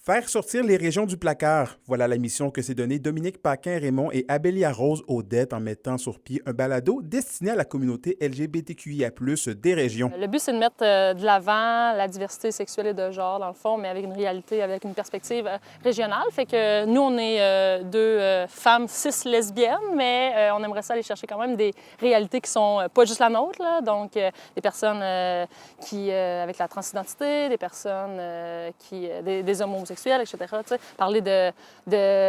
Faire sortir les régions du placard. Voilà la mission que s'est donnée Dominique Paquin-Raymond et Abélia Rose Audette en mettant sur pied un balado destiné à la communauté LGBTQIA+, des régions. Le but, c'est de mettre de l'avant la diversité sexuelle et de genre, dans le fond, mais avec une réalité, avec une perspective régionale. Fait que nous, on est deux femmes cis lesbiennes, mais on aimerait ça aller chercher quand même des réalités qui sont pas juste la nôtre, là. Donc, des personnes qui, avec la transidentité, des personnes des homosexuels, etc. Parler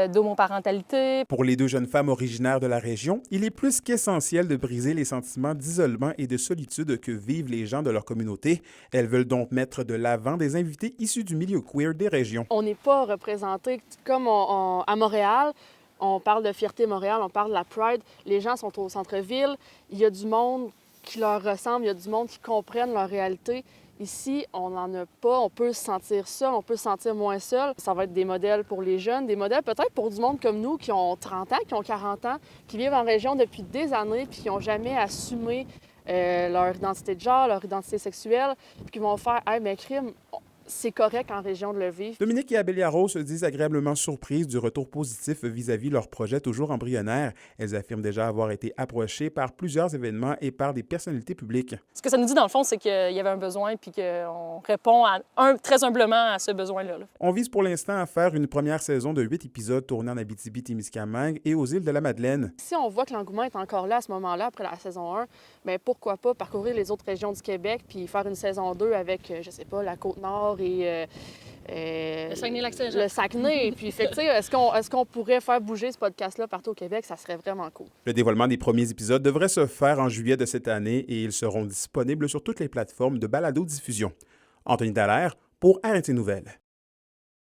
d'homoparentalité. Pour les deux jeunes femmes originaires de la région, il est plus qu'essentiel de briser les sentiments d'isolement et de solitude que vivent les gens de leur communauté. Elles veulent donc mettre de l'avant des invités issus du milieu queer des régions. On n'est pas représentés comme à Montréal. On parle de Fierté Montréal, on parle de la Pride. Les gens sont au centre-ville. Il y a du monde qui leur ressemble, il y a du monde qui comprennent leur réalité. Ici, on n'en a pas, on peut se sentir seul, on peut se sentir moins seul. Ça va être des modèles pour les jeunes, des modèles peut-être pour du monde comme nous qui ont 30 ans, qui ont 40 ans, qui vivent en région depuis des années puis qui n'ont jamais assumé leur identité de genre, leur identité sexuelle, puis qui vont faire « Hey, mais crime, c'est correct en région de le vivre. » Dominique et Abélia Rose se disent agréablement surprises du retour positif vis-à-vis leur projet toujours embryonnaire. Elles affirment déjà avoir été approchées par plusieurs événements et par des personnalités publiques. Ce que ça nous dit, dans le fond, c'est qu'il y avait un besoin puis qu'on répond très humblement à ce besoin-là. On vise pour l'instant à faire une première saison de 8 épisodes tournés en Abitibi-Témiscamingue et aux îles de la Madeleine. Si on voit que l'engouement est encore là à ce moment-là, après la saison 1, bien, pourquoi pas parcourir les autres régions du Québec puis faire une saison 2 avec, je sais pas, la Côte-Nord et le Saguenay-Lac-Saint-Jean. Le Saguenay. Puis, fait que, est-ce qu'on pourrait faire bouger ce podcast-là partout au Québec? Ça serait vraiment cool. Le dévoilement des premiers épisodes devrait se faire en juillet de cette année et ils seront disponibles sur toutes les plateformes de balado-diffusion. Anthony Dallaire pour RNT Nouvelles.